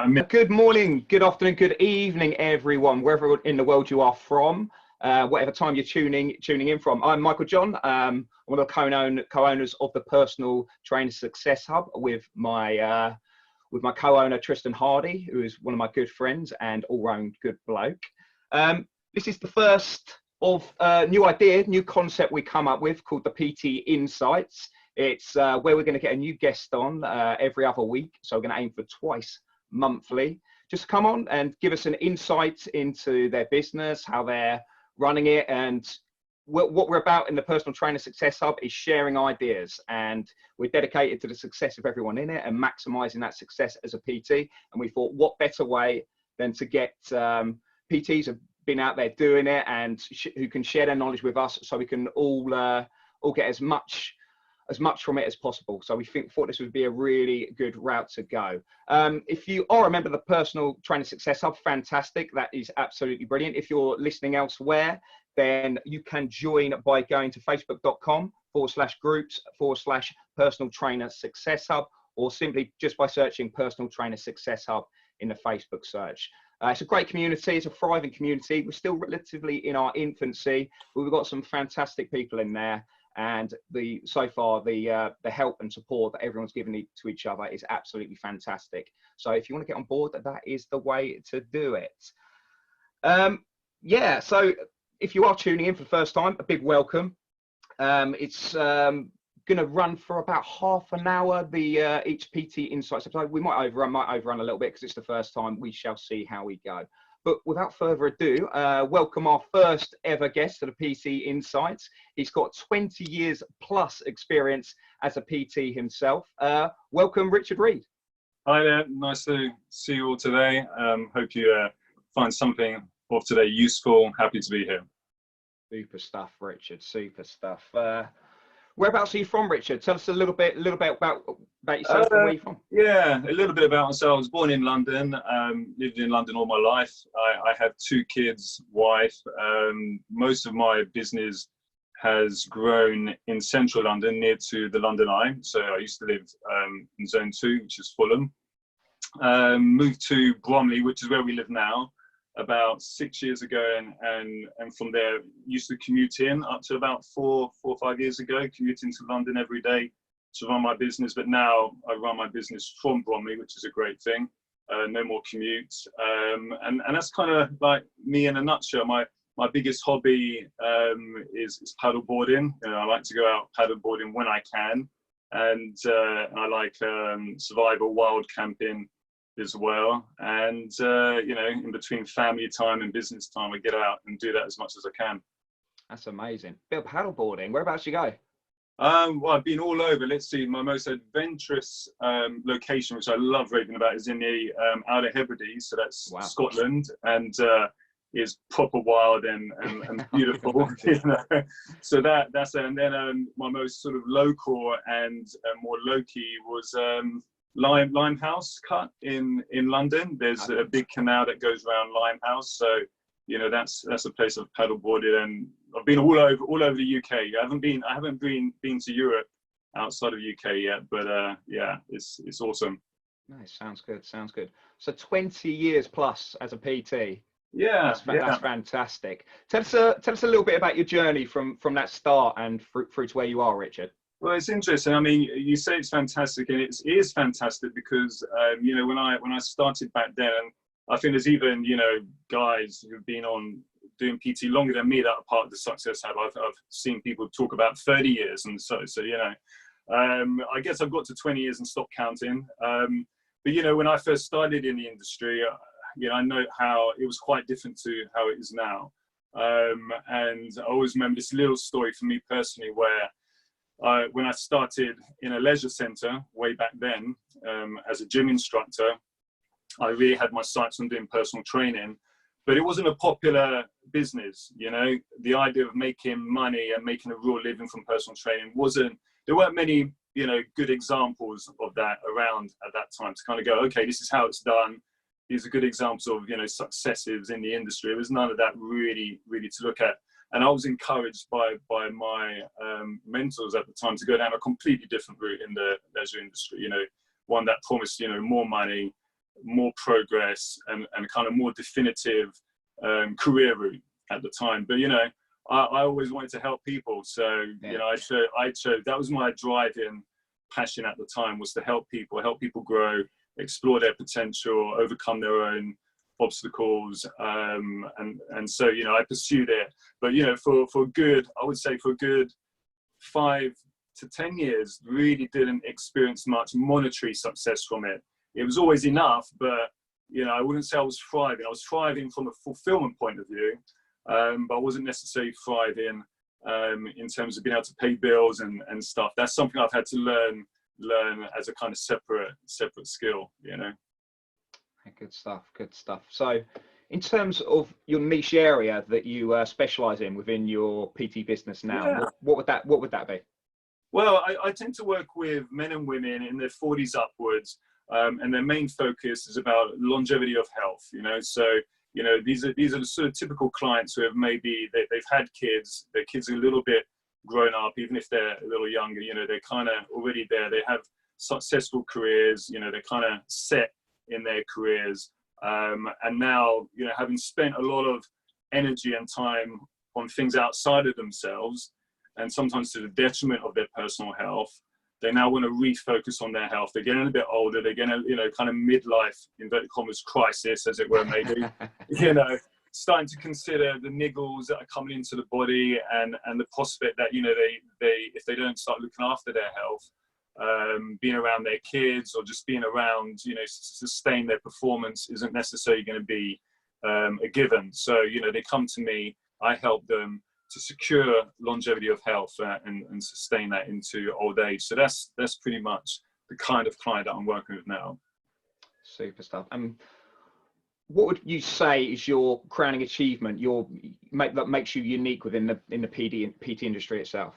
Good morning, good afternoon, good evening, everyone, wherever in the world you are from, whatever time you're tuning in from. I'm Michael John. I'm one of the co-owners of the Personal Trainer Success Hub with my co-owner Tristan Hardy, who is one of my good friends and all-round good bloke. This is the first of a new concept we come up with called the PT Insights. It's where we're going to get a new guest on every other week. So we're going to aim for twice monthly. Just come on and give us an insight into their business, how they're running it. And what we're about in the Personal Trainer Success Hub is sharing ideas. And we're dedicated to the success of everyone in it and maximizing that success as a PT. And we thought, what better way than to get PTs who have been out there doing it and who can share their knowledge with us, so we can all get as much from it as possible. So we thought this would be a really good route to go. If you are a member of the Personal Trainer Success Hub, fantastic. That is absolutely brilliant. If you're listening elsewhere, then you can join by going to facebook.com/groups/Personal Trainer Success Hub, or simply just by searching Personal Trainer Success Hub in the Facebook search. It's a great community. It's a thriving community. We're still relatively in our infancy, but we've got some fantastic people in there. And so far the help and support that everyone's given to each other is absolutely fantastic. So if you want to get on board, that is the way to do it. Yeah, so if you are tuning in for the first time, a big welcome. It's going to run for about half an hour, each PT Insights episode. We might overrun a little bit because it's the first time. We shall see how we go. But without further ado, welcome our first ever guest to the PT Insights. He's got 20 years plus experience as a PT himself. Welcome, Richard Reid. Hi there, nice to see you all today. Hope you find something of today useful. Happy to be here. Super stuff, Richard, super stuff. Whereabouts are you from, Richard? Tell us a little bit about yourself and where you're from. Yeah, a little bit about myself. I was born in London, lived in London all my life. I have 2 kids, wife. Most of my business has grown in central London, near to the London Eye. So I used to live in Zone 2, which is Fulham. Moved to Bromley, which is where we live now, about 6 years ago, and from there used to commute in up to about 4 or 5 years ago, commuting to London every day to run my business. But now I run my business from Bromley, which is a great thing. No more commute, and that's kind of like me in a nutshell. My biggest hobby is paddle boarding. I like to go out paddle boarding when I can, and I like survival wild camping as well. And in between family time and business time, I get out and do that as much as I can. That's amazing. Bit of paddle boarding. Whereabouts you go? Well, I've been all over. Let's see, my most adventurous location, which I love raving about, is in the Outer Hebrides. So that's wow. Scotland, and is proper wild and beautiful. So that's it. And then my most sort of local and more low-key was Limehouse Cut in London. There's a big canal that goes around Limehouse, so that's a place I've paddle boarded, and I've been all over the UK. I haven't been to Europe outside of UK yet, but yeah, it's awesome. Nice, sounds good. So 20 years plus as a PT. Yeah, that's fantastic. Tell us a little bit about your journey from that start and through to where you are, Richard. Well, it's interesting. I mean, you say it's fantastic, and it is fantastic because when I started back then, I think there's even guys who've been on doing PT longer than me that are part of the Success Hub. I've seen people talk about 30 years, and so I guess I've got to 20 years and stopped counting. But when I first started in the industry, I know how it was quite different to how it is now. And I always remember this little story for me personally, where when I started in a leisure centre way back then as a gym instructor, I really had my sights on doing personal training, but it wasn't a popular business. The idea of making money and making a real living from personal training there weren't many, good examples of that around at that time to kind of go, okay, this is how it's done. These are good examples of, successes in the industry. There was none of that really to look at. And I was encouraged by my mentors at the time to go down a completely different route in the leisure industry, one that promised, more money, more progress and kind of more definitive career route at the time. But, you know, I always wanted to help people. So, you know, I chose, that was my driving passion at the time, was to help people grow, explore their potential, overcome their own obstacles. And so, you know, I pursued it. But, you know, for good, I would say for good 5 to 10 years, really didn't experience much monetary success from it. It was always enough, but, you know, I wouldn't say I was thriving. I was thriving from a fulfillment point of view, but I wasn't necessarily thriving in terms of being able to pay bills and stuff. That's something I've had to learn as a kind of separate skill, you know. Good stuff. So in terms of your niche area that you specialize in within your PT business now, what would that be? Well, I tend to work with men and women in their 40s upwards, and their main focus is about longevity of health, you know. So, you know, these are the sort of typical clients who have maybe they've had kids, their kids are a little bit grown up, even if they're a little younger, you know, they're kind of already there, they have successful careers, you know, they're kind of set in their careers, and now, you know, having spent a lot of energy and time on things outside of themselves, and sometimes to the detriment of their personal health, they now want to refocus on their health. They're getting a bit older, they're getting, you know, kind of midlife, inverted commas, crisis, as it were, maybe, you know, starting to consider the niggles that are coming into the body, and the prospect that, you know, they if they don't start looking after their health, being around their kids or just being around, you know, sustain their performance isn't necessarily going to be a given. So, you know, they come to me, I help them to secure longevity of health and sustain that into old age. So that's pretty much the kind of client that I'm working with now. Super stuff. What would you say is your crowning achievement, that makes you unique within the PT industry itself?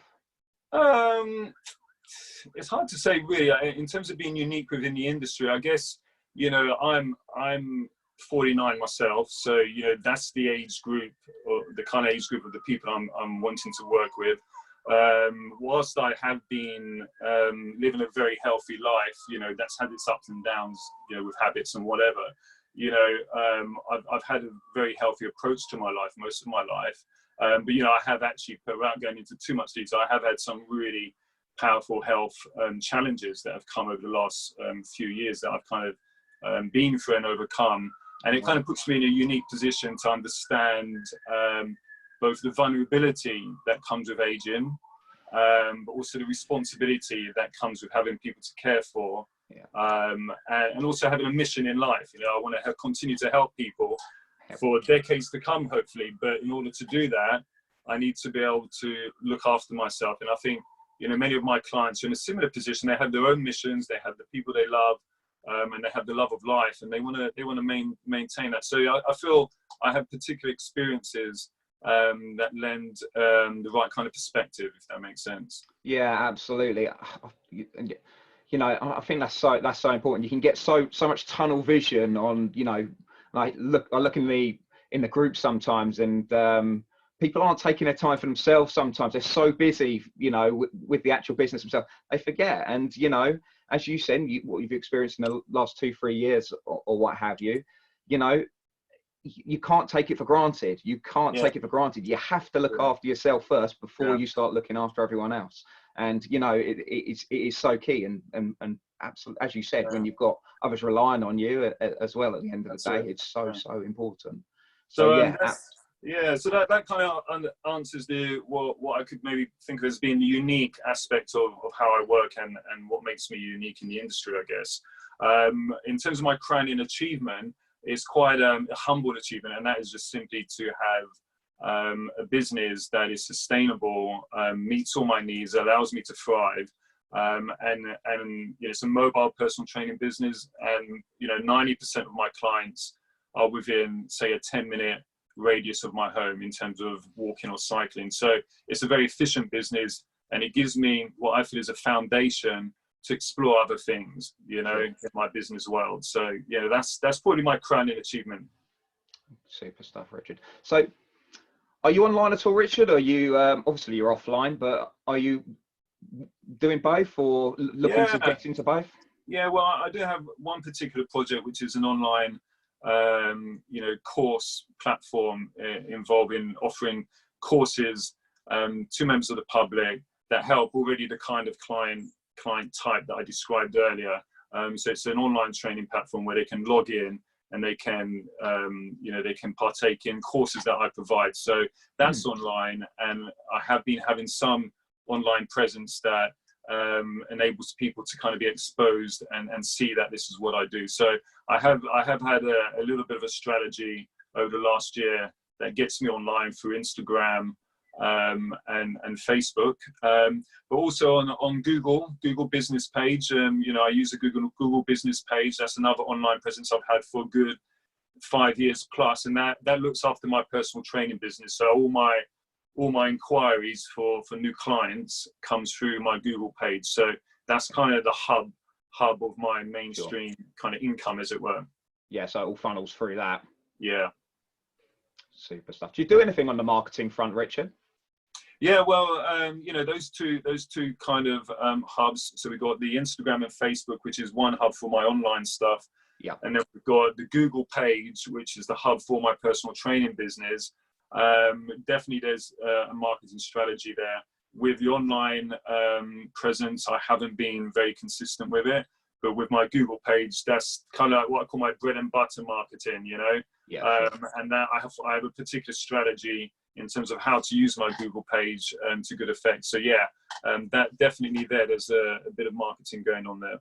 It's hard to say, really. In terms of being unique within the industry, I guess, you know, I'm 49 myself, so, you know, that's the age group, or the kind of age group of the people I'm wanting to work with. Whilst I have been living a very healthy life, you know, that's had its ups and downs, you know, with habits and whatever. You know, I've had a very healthy approach to my life most of my life, but, you know, I have actually, without going into too much detail, I have had some really powerful health challenges that have come over the last few years that I've kind of been through and overcome. And it kind of puts me in a unique position to understand both the vulnerability that comes with aging, but also the responsibility that comes with having people to care for, and also having a mission in life. You know, I want to continue to help people for decades to come, hopefully. But in order to do that, I need to be able to look after myself. And I think, you know, many of my clients are in a similar position. They have their own missions, they have the people they love, and they have the love of life, and they want to maintain that. So I feel I have particular experiences that lend the right kind of perspective, if that makes sense. Yeah, absolutely. You know, I think that's so important. You can get so much tunnel vision on, you know, I look in the group sometimes, and people aren't taking their time for themselves. Sometimes they're so busy, you know, with the actual business themselves, they forget. And, you know, as you said, what you've experienced in the last 2-3 years or what have you, you know, you can't take it for granted. You can't take it for granted. You have to look after yourself first before you start looking after everyone else. And, you know, it is so key. And absolutely, as you said, when you've got others relying on you as well at the end of the day, it's so important. So so that kind of answers what I could maybe think of as being the unique aspect of how I work and what makes me unique in the industry, I guess. In terms of my crowning achievement, it's quite a humble achievement, and that is just simply to have a business that is sustainable, meets all my needs, allows me to thrive, and you know, it's a mobile personal training business, and, you know, 90% of my clients are within, say, a 10-minute radius of my home in terms of walking or cycling. So it's a very efficient business, and it gives me what I feel is a foundation to explore other things, you know, in my business world. So yeah, that's probably my crowning achievement. Super stuff, Richard. So are you online at all, Richard? Are you obviously you're offline, but are you doing both or looking to get into both? Yeah, well, I do have one particular project, which is an online, course platform involving offering courses to members of the public that help already the kind of client type that I described earlier. So it's an online training platform where they can log in and they can, they can partake in courses that I provide. So that's online, and I have been having some online presence that enables people to kind of be exposed and see that this is what I do. So I have had a little bit of a strategy over the last year that gets me online through Instagram and Facebook, but also on Google business page. I use a Google business page. That's another online presence I've had for a good 5 years plus, and that looks after my personal training business. So all my inquiries for new clients comes through my Google page. So that's kind of the hub of my mainstream kind of income, as it were. Yeah, so it all funnels through that. Yeah. Super stuff. Do you do anything on the marketing front, Richard? Yeah, well, those two kind of hubs. So we've got the Instagram and Facebook, which is one hub for my online stuff. Yeah. And then we've got the Google page, which is the hub for my personal training business. Definitely there's a marketing strategy there. With the online presence, I haven't been very consistent with it. But with my Google page, that's kind of like what I call my bread and butter marketing, Yeah. And that I have a particular strategy in terms of how to use my Google page to good effect. So yeah, that definitely there's a bit of marketing going on there.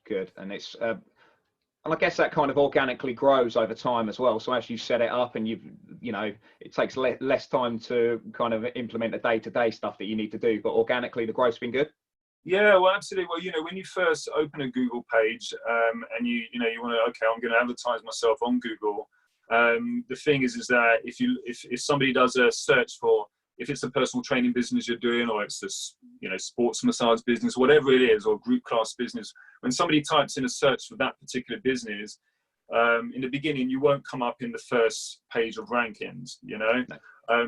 Good. And it's and I guess that kind of organically grows over time as well. So as you set it up and it takes less time to kind of implement the day-to-day stuff that you need to do, but organically the growth's been good. Yeah, well, absolutely. Well, when you first open a Google page and you want to, okay, I'm going to advertise myself on Google. The thing is that if somebody does a search for, if it's a personal training business you're doing, or it's this, sports massage business, whatever it is, or group class business, when somebody types in a search for that particular business, in the beginning, you won't come up in the first page of rankings, No.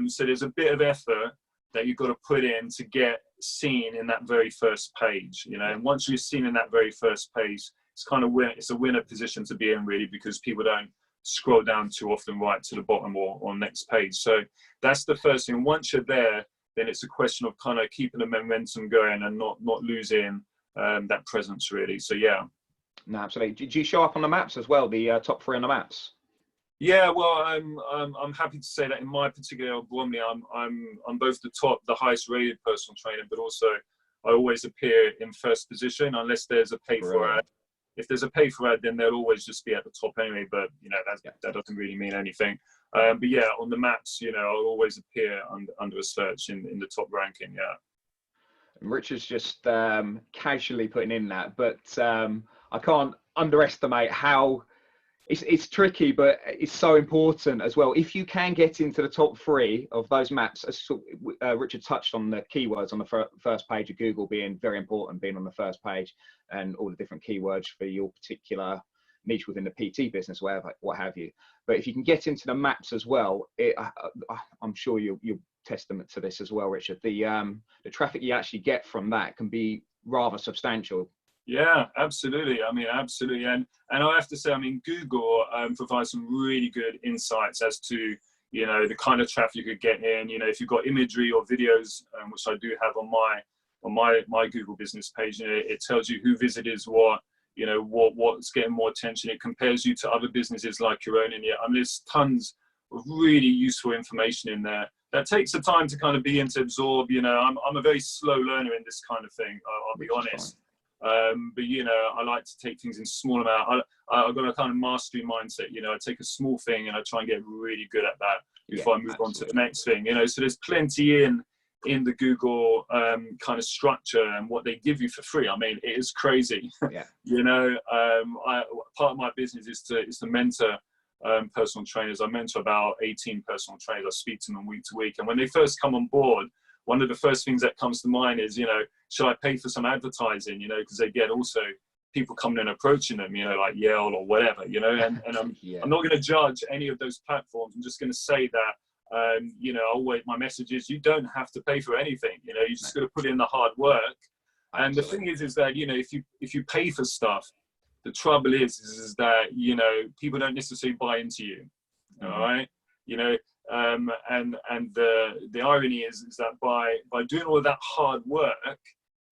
So there's a bit of effort that you've got to put in to get seen in that very first page, and once you're seen in that very first page, it's a winner position to be in, really, because people don't scroll down too often right to the bottom or next page. So that's the first thing. Once you're there, then it's a question of kind of keeping the momentum going and not losing that presence, really. So yeah. No, absolutely. Do you show up on the maps as well, the top 3 on the maps? Yeah, well, I'm happy to say that in my particular Bromley, I'm both the highest rated personal trainer, but also I always appear in first position unless there's a pay for ad. If there's a pay for ad, then they'll always just be at the top anyway. But that doesn't really mean anything. But yeah, on the maps, I'll always appear under a search in the top ranking. Yeah. Richard's just casually putting in that, but I can't underestimate how it's tricky, but it's so important as well. If you can get into the top 3 of those maps, as Richard touched on the keywords on the first page of Google being very important, being on the first page, and all the different keywords for your particular niche within the PT business, what have you. But if you can get into the maps as well, I'm sure you're testament to this as well, Richard. The traffic you actually get from that can be rather substantial. Yeah, absolutely. Absolutely. And I have to say, Google provides some really good insights as to, the kind of traffic you could get in. If you've got imagery or videos, which I do have on my Google business page, it tells you who visited what, what's getting more attention. It compares you to other businesses like your own. And there's tons of really useful information in there that takes the time to kind of begin to absorb. I'm a very slow learner in this kind of thing. I'll be honest. But I like to take things in small amount. I've got a kind of mastery mindset. I take a small thing and I try and get really good at that before I move on to the next thing. So there's plenty in the Google kind of structure and what they give you for free. It is crazy. Yeah. Part of my business is to mentor personal trainers. I mentor about 18 personal trainers. I speak to them week to week, and when they first come on board, one of the first things that comes to mind is, should I pay for some advertising, because they get also people coming and approaching them, like Yale or whatever, and I'm not going to judge any of those platforms. I'm just going to say that, my message is you don't have to pay for anything, you just got to put in the hard work And the thing is that, you know, if you pay for stuff, the trouble is that, you know, people don't necessarily buy into you. All right. You know, and the irony is that by doing all of that hard work,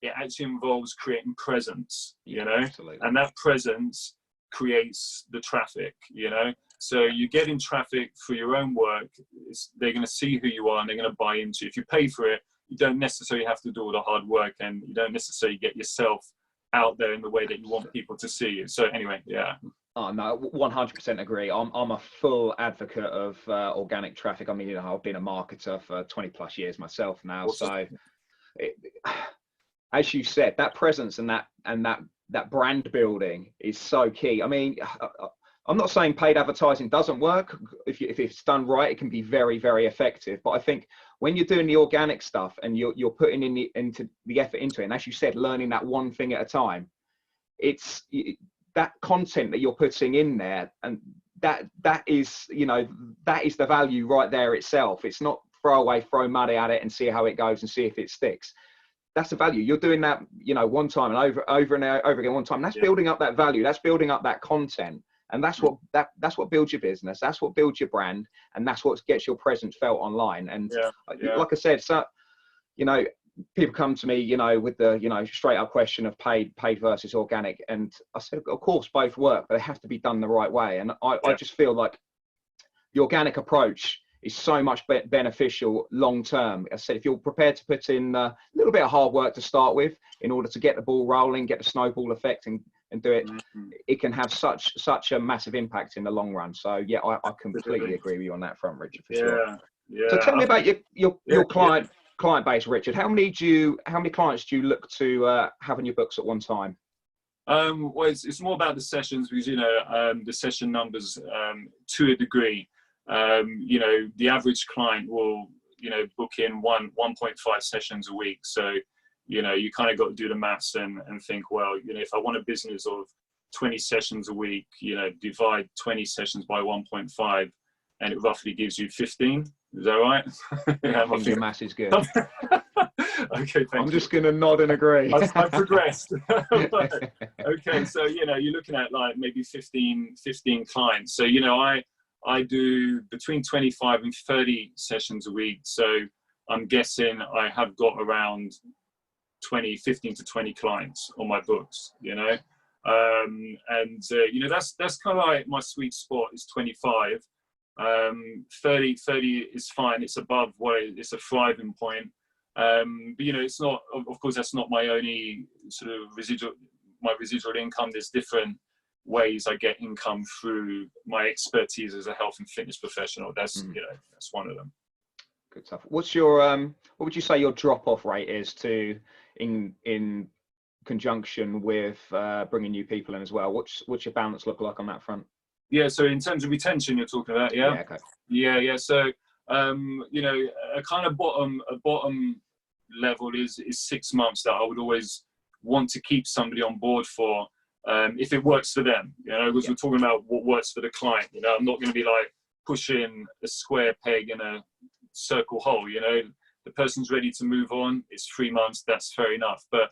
it actually involves creating presence, you know, and that presence creates the traffic, you know. So you get in traffic for your own work, they're going to see who you are and they're going to buy into. If you pay for it, you don't necessarily have to do all the hard work, and you don't necessarily get yourself out there in the way that you want people to see you. So anyway, yeah. Oh no, 100% agree. I'm a full advocate of organic traffic. I mean, you know, I've been a marketer for 20 plus years myself now. So as you said, that presence and that brand building is so key. I mean, I'm not saying paid advertising doesn't work. If it's done right, it can be very, very effective. But I think when you're doing the organic stuff and you're putting in the effort into it, and as you said, learning that one thing at a time, it's that content that you're putting in there, and that is, you know, that is the value right there itself. It's not throw money at it and see how it goes and see if it sticks. That's the value. You're doing that, you know, one time and over and over again, one time. That's building up that value. That's building up that content. And that's what builds your business. That's what builds your brand, and that's what gets your presence felt online. And like I said, so, you know, people come to me, you know, with the, you know, straight up question of paid versus organic. And I said, of course, both work, but they have to be done the right way. And I just feel like the organic approach is so much beneficial long term. As I said, if you're prepared to put in a little bit of hard work to start with in order to get the ball rolling, get the snowball effect, and do it, it can have such a massive impact in the long run. So yeah, I completely agree with you on that front, Richard, for sure. Yeah. So tell me about your client base, Richard. How many clients do you look to have in your books at one time? Well, it's more about the sessions, because, you know, the session numbers, to a degree, you know, the average client will, you know, book in 1.5 sessions a week. So, you know, you kind of got to do the maths and think, well, you know, if I want a business of 20 sessions a week, you know, divide 20 sessions by 1.5 and it roughly gives you 15. Is that right? Yeah, I think your maths is good. Okay, I'm just going to nod and agree. I've progressed. Okay, so, you know, you're looking at like maybe 15 clients. So, you know, I do between 25 and 30 sessions a week. So I'm guessing I have got around 15 to 20 clients on my books, you know. You know, that's kind of like my sweet spot is 25. 30 is fine. It's above it's a thriving point. But, you know, it's not, of course, that's not my only sort of residual income. There's different ways I get income through my expertise as a health and fitness professional. That's, you know, that's one of them. Good stuff. What's your, what would you say your drop-off rate is in conjunction with bringing new people in as well? What's your balance look like on that front? Yeah, so in terms of retention, you're talking about, yeah? Yeah, okay. Yeah. So, you know, a kind of bottom level is 6 months that I would always want to keep somebody on board for, if it works for them, you know, because we're talking about what works for the client. You know, I'm not going to be like pushing a square peg in a circle hole. You know, the person's ready to move on. It's 3 months. That's fair enough. But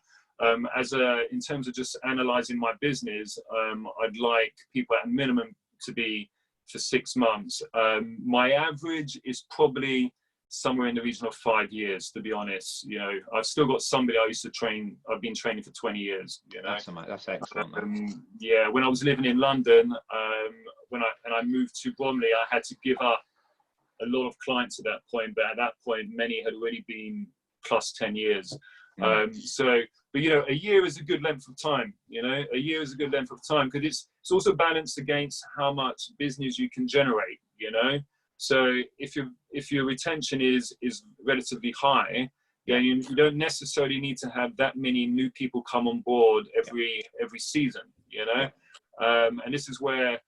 in terms of just analyzing my business, I'd like people at a minimum to be for 6 months. My average is probably somewhere in the region of 5 years, to be honest. You know, I've still got somebody I used to train. I've been training for 20 years. You know, that's excellent. Yeah, when I was living in London, when I moved to Bromley, I had to give up a lot of clients at that point. But at that point, many had already been plus 10 years. But you know, a year is a good length of time. You know, a year is a good length of time because it's also balanced against how much business you can generate. You know. So if your retention is relatively high, then you don't necessarily need to have that many new people come on board every season, you know. And this is where,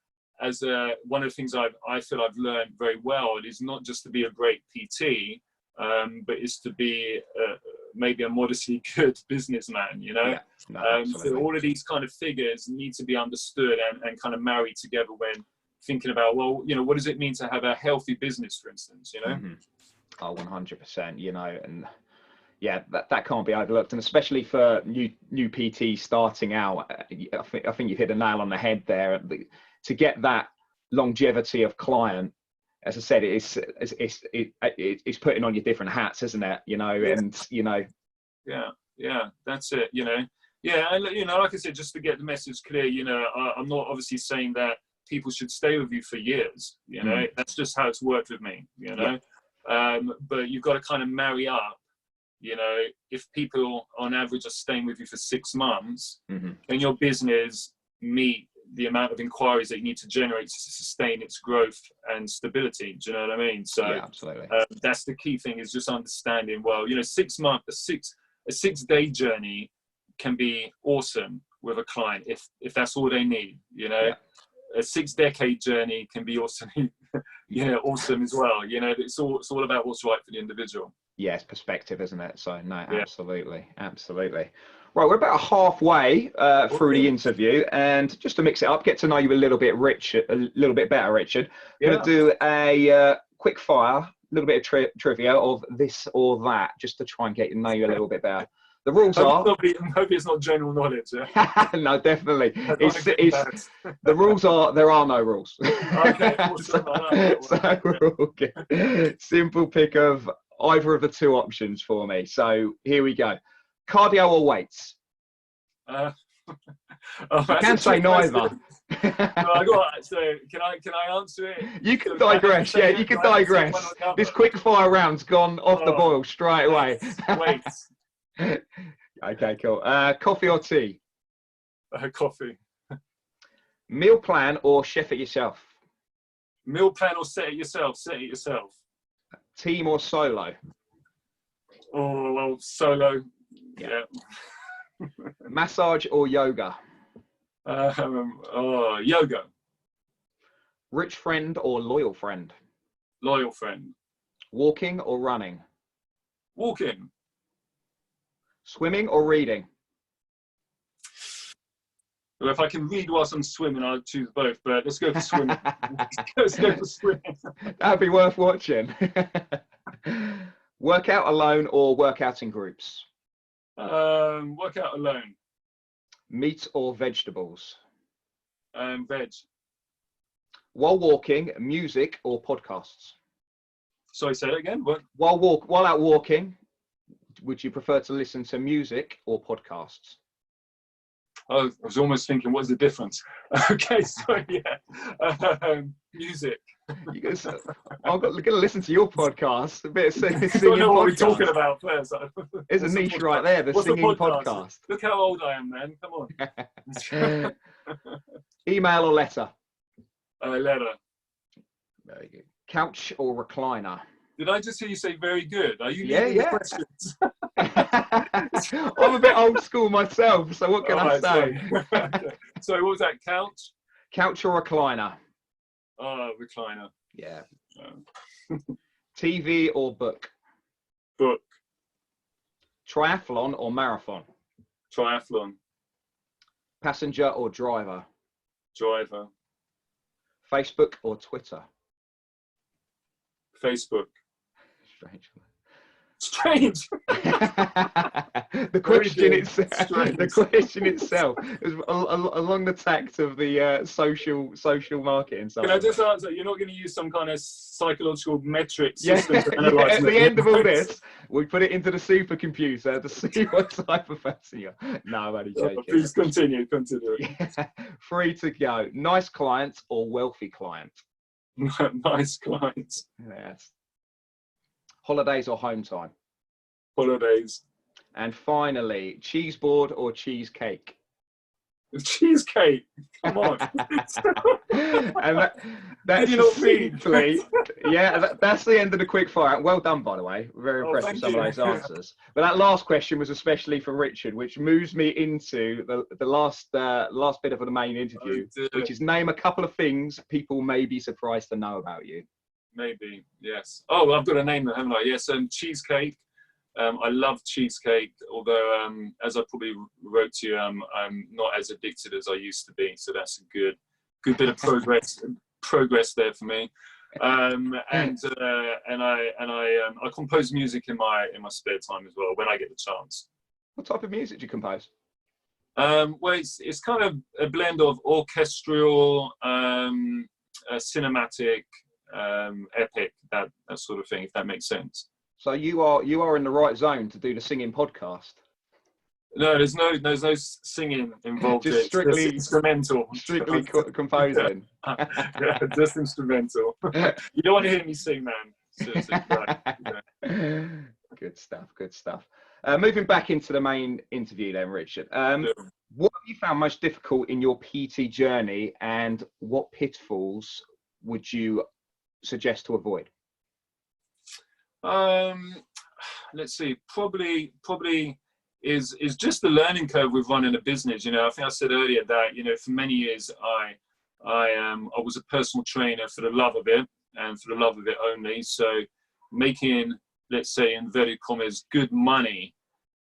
as one of the things I feel I've learned very well, it is not just to be a great PT, but it's to be maybe a modestly good businessman, you know. So all of these kind of figures need to be understood and kind of married together when thinking about, well, you know, what does it mean to have a healthy business, for instance, you know? Oh, 100%, you know, and Yeah, that can't be overlooked, and especially for new PT starting out, I think you've hit a nail on the head there. To get that longevity of client, as I said, it's putting on your different hats, isn't it? You know, Yeah. and you know. Yeah, that's it. You know, yeah, and you know, like I said, just to get the message clear, you know, I'm not obviously saying that people should stay with you for years. You know, that's just how it's worked with me. You know, but you've got to kind of marry up. You know, if people on average are staying with you for 6 months, and your business meet the amount of inquiries that you need to generate to sustain its growth and stability. Do you know what I mean? So yeah, absolutely. That's the key thing, is just understanding, well, you know, 6 months, a 6-day journey can be awesome with a client if that's all they need, you know. A 6-decade journey can be awesome, you know, awesome as well. You know, it's all about what's right for the individual. Yeah, it's perspective, isn't it? So no, absolutely. Right, we're about halfway through the interview, and just to mix it up, get to know you a little bit better, Richard. Going to do a quick fire, a little bit of trivia of this or that, just to try and get to know you a little bit better. The rules are. Hope it's not general knowledge. Yeah? No, definitely. The rules are, there are no rules. Okay, awesome. So we're all good. Simple pick of either of the 2 options for me. So here we go. Cardio or weights? You can say neither. So can I answer it? You can digress. Yeah, you can digress. This quick fire round's gone off the boil straight away. Weights. Okay, cool. Coffee or tea? Coffee. Meal plan or chef it yourself? Meal plan or set it yourself? Set it yourself. Team or solo? Oh, well, solo. Yeah. Massage or yoga? Yoga. Rich friend or loyal friend? Loyal friend. Walking or running? Walking. Swimming or reading? Well, if I can read whilst I'm swimming, I'll choose both, but let's go for swimming. Let's go for swimming. That'd be worth watching. Workout alone or workout in groups? Workout alone. Meat or vegetables? Veg. While walking, music or podcasts? Sorry, say that again. What? While out walking, would you prefer to listen to music or podcasts? I was almost thinking, what's the difference? Okay, so yeah, music. I'm going to listen to your podcast. A bit of singing I don't know what we're podcast. talking about first. There's a niche right there, the singing podcast. Look how old I am, man. Come on. Email or letter? Letter. Very good. Couch or recliner? Did I just hear you say very good? Are you Yeah. the questions? I'm a bit old school myself, so what can I say? Sorry. So what was that? Couch or recliner? Recliner. Yeah. TV or book? Book. Triathlon or marathon? Triathlon. Passenger or driver? Driver. Facebook or Twitter? Facebook. Strange. The question itself is along the tact of the social marketing. Can I just answer? You're not going to use some kind of psychological metric Yeah, system to analyze at the end of all this, we put it into the supercomputer to see what type of person you are. No, I'm only joking. Please continue. Yeah. Free to go. Nice client or wealthy client? Nice clients. Yes. Holidays or home time? Holidays. And finally, cheese board or cheesecake? Cheesecake. Come on. And that's simply, that's the end of the quick fire. Well done, by the way. Very impressed with some of those answers. But that last question was especially for Richard, which moves me into the last bit of the main interview, which is name a couple of things people may be surprised to know about you. Maybe, yes. Oh, I've got a name, haven't I? Yes, Cheesecake. I love cheesecake, although as I probably wrote to you, I'm not as addicted as I used to be. So that's a good bit of progress there for me. I compose music in my spare time as well when I get the chance. What type of music do you compose? Well, it's kind of a blend of orchestral, cinematic, epic, that sort of thing, if that makes sense. So you are in the right zone to do the singing podcast. No, there's no singing involved. Just strictly instrumental. Strictly composing. Yeah, just instrumental. You don't want to hear me sing, man. Seriously, right. Good stuff. Good stuff. Moving back into the main interview, then, Richard. Sure. What have you found most difficult in your PT journey, and what pitfalls would you suggest to avoid? Let's see. Probably is just the learning curve with running a business. You know, I think I said earlier that, you know, for many years I was a personal trainer for the love of it and for the love of it only. So making, let's say, in inverted commas, good money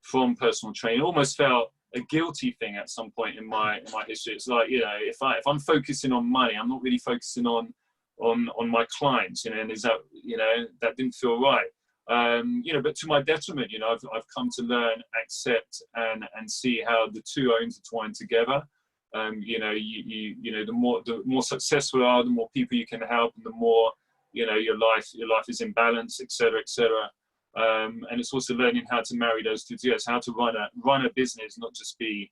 from personal training almost felt a guilty thing at some point in my history. It's like, you know, if I'm focusing on money, I'm not really focusing on my clients, you know, and is that, you know, that didn't feel right. You know, but to my detriment, you know, I've come to learn, accept, and see how the two are intertwined together. You know, you know, the more successful you are, the more people you can help, and the more, you know, your life is in balance, etc., etc. And it's also learning how to marry those two together, how to run a business, not just be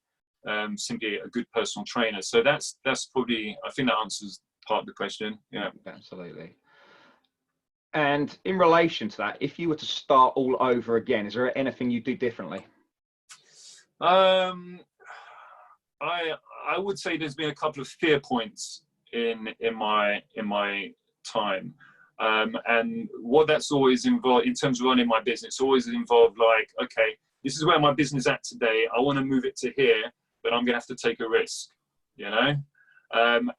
simply a good personal trainer. So that's probably, I think that answers part of the question. Yeah, absolutely. And in relation to that, if you were to start all over again, is there anything you do differently? I would say there's been a couple of fear points in my time, and what that's always involved in terms of running my business. Always involved, like, okay, this is where my business is at today. I want to move it to here, but I'm gonna have to take a risk, you know.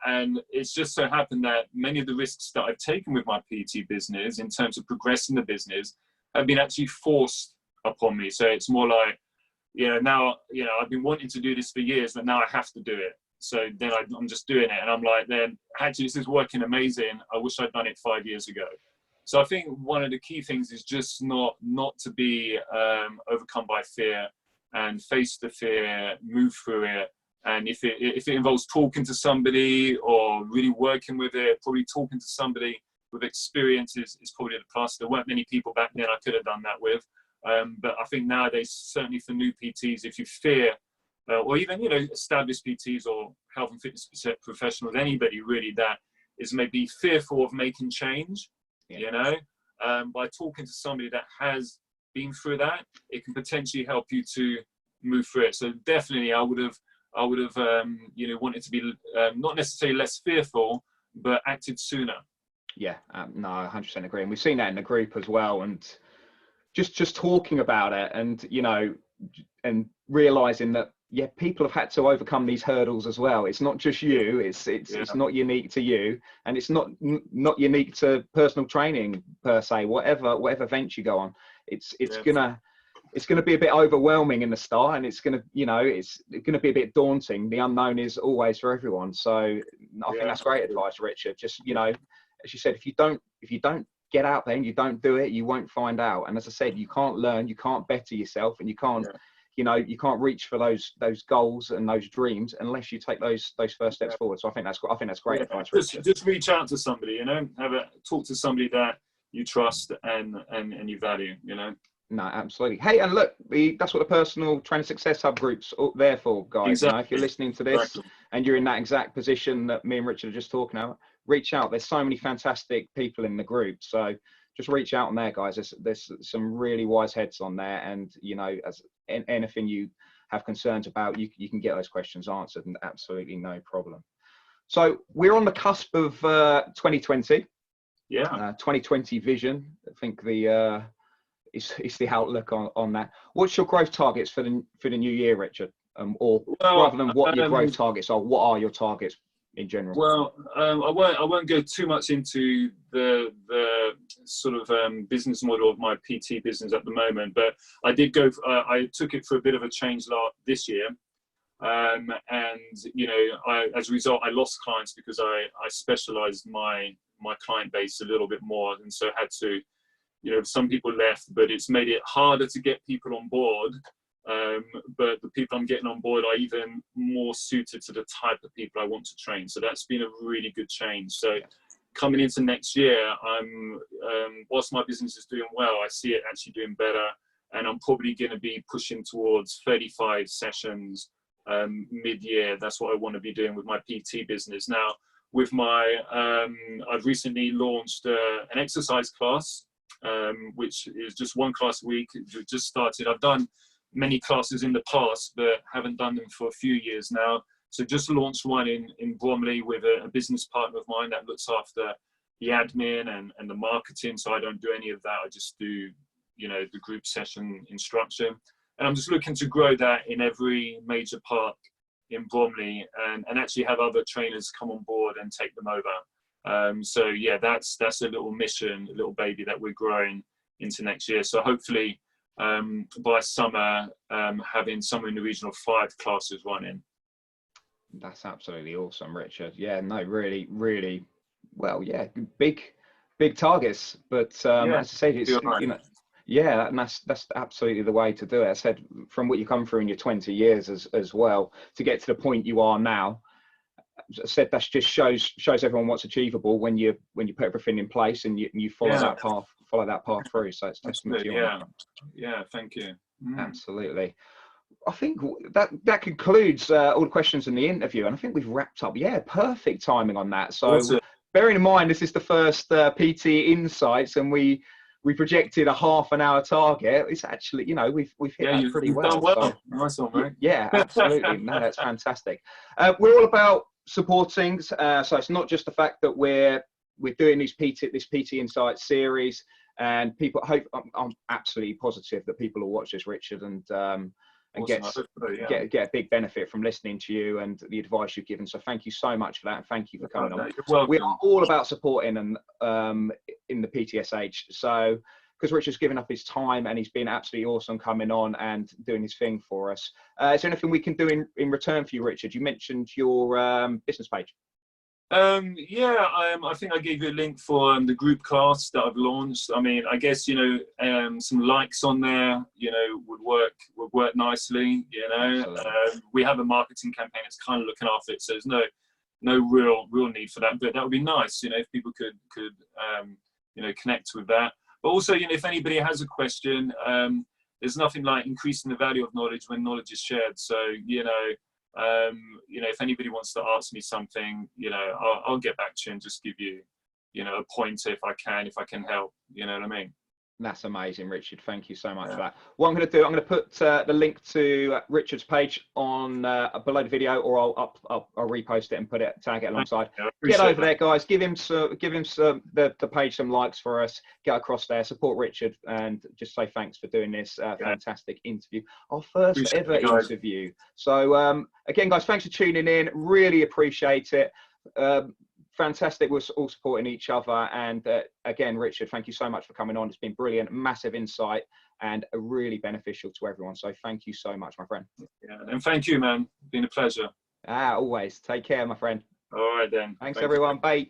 And it's just so happened that many of the risks that I've taken with my PT business in terms of progressing the business have been actually forced upon me. So it's more like, you know, now, you know, I've been wanting to do this for years, but now I have to do it. So then I'm just doing it, and I'm like, then actually this is working amazing. I wish I'd done it 5 years ago. So I think one of the key things is just not to be overcome by fear, and face the fear, move through it. And if it involves talking to somebody or really working with it, probably talking to somebody with experience is probably the plus. There weren't many people back then I could have done that with. But I think nowadays, certainly for new PTs, if you fear, or even, you know, established PTs or health and fitness professionals, anybody really that is maybe fearful of making change, you know, by talking to somebody that has been through that, it can potentially help you to move through it. So definitely I would have, you know, wanted to be not necessarily less fearful, but acted sooner. Yeah, no, I 100% agree. And we've seen that in the group as well. And just talking about it, and, you know, and realizing that, yeah, people have had to overcome these hurdles as well. It's not just you. It's not unique to you, and it's not unique to personal training per se. Whatever venture you go on, it's gonna be a bit overwhelming in the start, and it's gonna be a bit daunting. The unknown is always for everyone. So I think that's great advice, Richard. Just, you know, as you said, if you don't get out there and you don't do it, you won't find out. And as I said, you can't learn, you can't better yourself, and you can't, you know, you can't reach for those goals and those dreams unless you take those first steps forward. So I think that's great advice, Richard. Just reach out to somebody, you know, talk to somebody that you trust and you value, you know. No, absolutely. Hey, and look, that's what the Personal Trainer Success Hub group's there for, guys. Exactly. You know, if you're listening to this and you're in that exact position that me and Richard are just talking about, reach out. There's so many fantastic people in the group. So just reach out on there, guys. There's some really wise heads on there. And, you know, as anything you have concerns about, you can get those questions answered, and absolutely no problem. So we're on the cusp of 2020. Yeah. 2020 vision. I think it's the outlook on that. What's your growth targets for the new year, Richard? Rather than what your growth targets are, what are your targets in general? Well, I won't go too much into the sort of business model of my PT business at the moment, but I did go. I took it for a bit of a change this year, and, you know, as a result, I lost clients because I specialized my my client base a little bit more, and so had to, you know, some people left, but it's made it harder to get people on board. But the people I'm getting on board are even more suited to the type of people I want to train. So that's been a really good change. So coming into next year, I'm whilst my business is doing well, I see it actually doing better, and I'm probably going to be pushing towards 35 sessions mid-year. That's what I want to be doing with my PT business. Now, with my, I've recently launched an exercise class, which is just one class a week. It just started. I've done many classes in the past, but haven't done them for a few years now. So just launched one in Bromley with a business partner of mine that looks after the admin and the marketing. So I don't do any of that. I just do, you know, the group session instruction. And I'm just looking to grow that in every major park in Bromley, and actually have other trainers come on board and take them over. So yeah, that's a little mission, a little baby that we're growing into next year. So hopefully by summer, having somewhere in the region of 5 classes running. That's absolutely awesome, Richard. Yeah, no, really, really well. Yeah, big targets, but as I said, it's, you know, yeah, and that's absolutely the way to do it. I said, from what you come through in your 20 years as well, to get to the point you are now, as I said, that just shows everyone what's achievable when you put everything in place and you follow that path through. So it's testament to you. Yeah, thank you. Absolutely. I think that concludes all the questions in the interview, and I think we've wrapped up. Yeah, perfect timing on that. So bearing in mind this is the first PT Insights, and we projected a half an hour target. It's actually, you know, we've hit that pretty well. Done well. So, nice one, mate. Yeah, absolutely. No, that's fantastic. We're all about supporting. So it's not just the fact that we're doing this PT Insights series, and people hope. I'm absolutely positive that people will watch this, Richard, and awesome. get a big benefit from listening to you and the advice you've given. So thank you so much for that, and thank you for coming on. We are all about supporting them in the PTSH. So because Richard's given up his time and he's been absolutely awesome coming on and doing his thing for us. Is there anything we can do in return for you, Richard? You mentioned your business page. I think I gave you a link for the group class that I've launched. I mean, I guess, you know, some likes on there, you know, would work nicely. You know, we have a marketing campaign that's kind of looking after it, so there's no real need for that. But that would be nice, you know, if people could you know, connect with that. But also, you know, if anybody has a question, there's nothing like increasing the value of knowledge when knowledge is shared. So, you know, if anybody wants to ask me something, you know, I'll get back to you and just give you, you know, a pointer if I can help. You know what I mean? That's amazing, Richard. Thank you so much for that. What I'm going to do, I'm going to put the link to Richard's page on below the video, or I'll repost it and tag it alongside. Get over there, guys. Give him the page some likes for us. Get across there, support Richard, and just say thanks for doing this fantastic interview, our first ever interview. So again, guys, thanks for tuning in. Really appreciate it. Fantastic. We're all supporting each other, and again, Richard, thank you so much for coming on. It's been brilliant, massive insight, and really beneficial to everyone. So thank you so much, my friend. Yeah, and thank you, man. It's been a pleasure. Always. Take care, my friend. All right then. Thanks everyone. Bye.